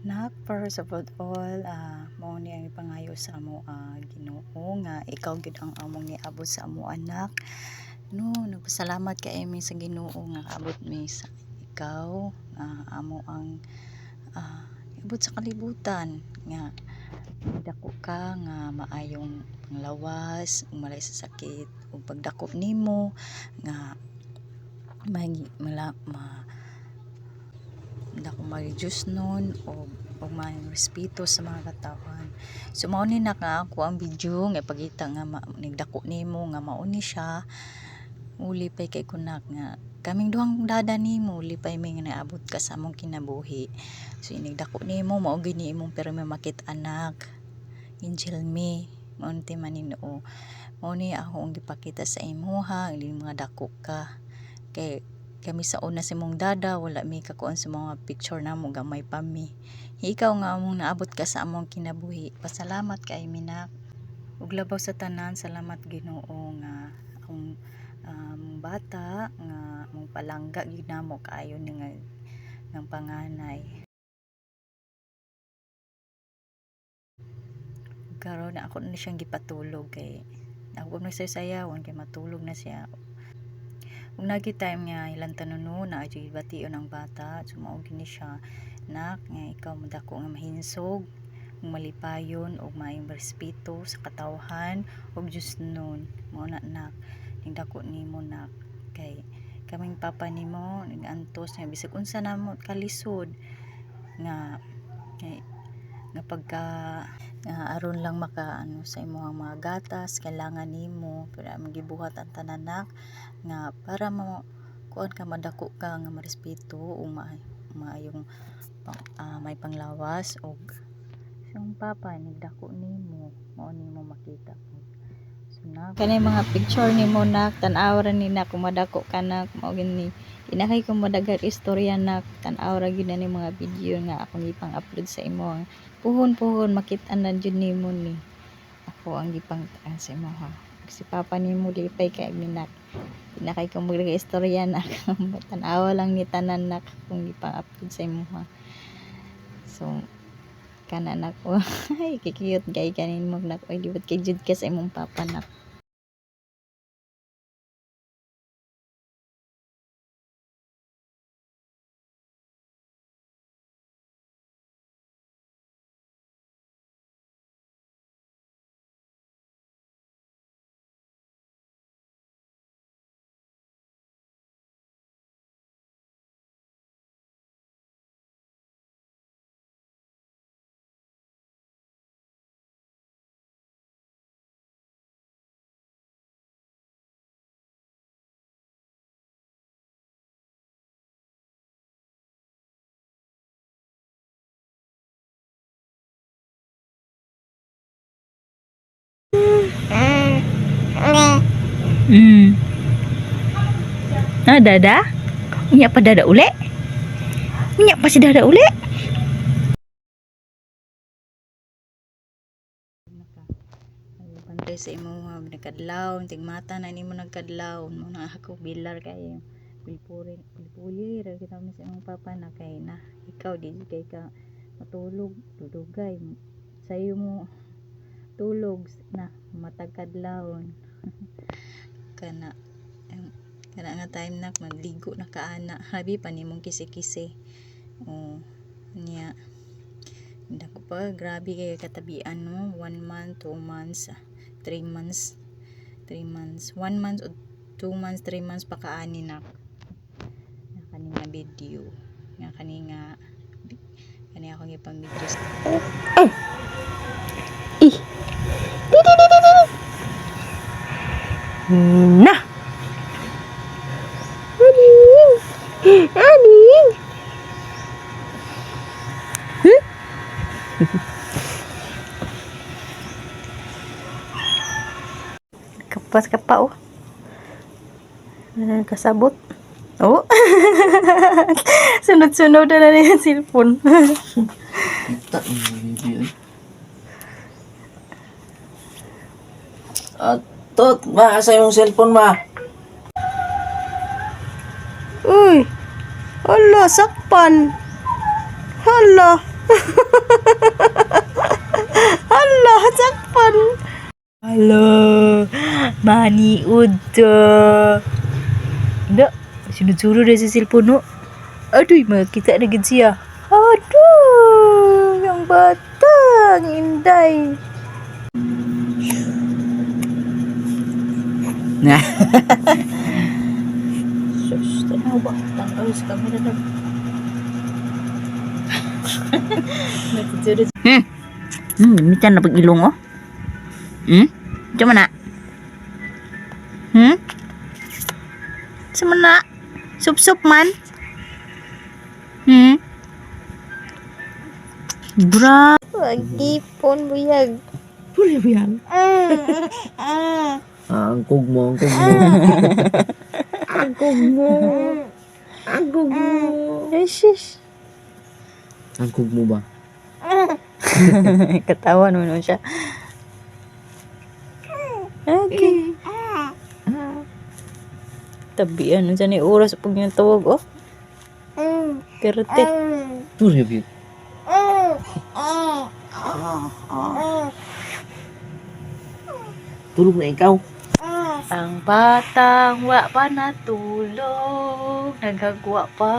Nak, first of all, mao ni ang ipangayo sa amo Ginoo nga ikaw gid ang among niabot sa amo anak. No, nagpasalamat kay mi sa Ginoo nga abot mi sa ikaw amo ang abot sa kalibutan nga dako ka nga maayong panglawas, umalay sa sakit ug pagdako nimo nga dako ma-reduce nun o may respeto sa mga katawan. So mao ni na nga ako ang video nga pagita nga nigdako nimo nga mao ni siya uli pay kay kunak nga kaming duhang dada nimo lipay may nga naabot ka sa among kinabuhi. So inigdako nimo mao gini imong pirmi makit anak. Angel me mao ni Manginoo. Mao ni ako ang gipakita sa imuha ang mga dako ka kay kami sa una si mong dada wala mi kakuan sa mga picture namo gamay pa mi. Ikaw nga among naabot ka sa among kinabuhi. Pasalamat kay minak. Ug labaw sa tanan, salamat Ginoo nga akong bata nga mong palangga gid namo kaayo ni nga ng panganay. Karon na ako na siyang gipatulog kay ako na sayawan kay matulog na siya. Kung nagi time nga ilang tanuno na adyo bation ang bata, sumao gini siya nak nga ikaw madako nga mahinsog, malipayon og maayong respeto sa katawhan ug Dios nun. Mao na nak, nindako nimo nak kay kaming papa nimo nigantos nga bisag unsa namo kalisod nga pagka aron lang maka sa imong mga gatas kailangan nimo pero magibuhat ang tananak nga para mo kuan ka madako ka nga marespeto o maayong may panglawas og siyang papa nigdako nimo mao nimo makita so na kanay mga picture nimo nak tan-aw ra ni nak kung madako ka nak mao gini inakay kong madagar istorya nak tan-aw ra gyud ni mga video nga akong ipang-upload sa imo puhon makit-an na jud nimo ni ako ang gipang sa imo ha si papa nimo lipay kay minak inakay kong mga istorya nak tan-aw lang ni tanan nak kung ipang-upload sa imo ha so kana nak ay kikiyot kay kanin mo nak oy libot kay jud ka sa imong papa nak. Dada? Unya pa dada uli? Unya pa si dada uli? Pantay sa imo ha, nagkadlaw, tigmata na nimo nagkadlaw, mo na ako bilar kayo. Pulpuli ra kita mi sa imong papa na kay na ikaw di kay ka matulog, dudugay. Sayo mo tulog na matag kadlawon. kana nga time na magligo na kaana habi pa nimong kisi-kisi niya dako pa grabe kay katabian no 1 month 2 months 3 months 1 month 2 months 3 months pa kaani na kani nga video nga kani akong ipang-video na Aning. Kapas ka pa oh. Kasabot. Oh. Sunod-sunod na yung cellphone. Tot, asa yung cellphone ma? Uy. Hala, sakpan. Hala. Hala, sakpan. Hala, maniud to. Nda, sinusuro na sa cellphone, no? Aduh, makita na gid siya. Aduh, yang bata, ang inday. Nah. Sus, tanaw ba? Tanaw sa kamera na. Mitan na pag-ilong, oh. Diyan na. Sama na. Sup-sup man. Bra. Agipon, buyag. Puri buyag. Angkog mo, angkog mo. Angkog mo. Angkog mo. Shush. Angkog mo ba? Katawa naman siya. Okay. Tabian nun siya ni oras pag yung tawag, oh. Kerte. Puri buyag. Tulog na ikaw. Ang batang wa pa natulog, naghagwa pa.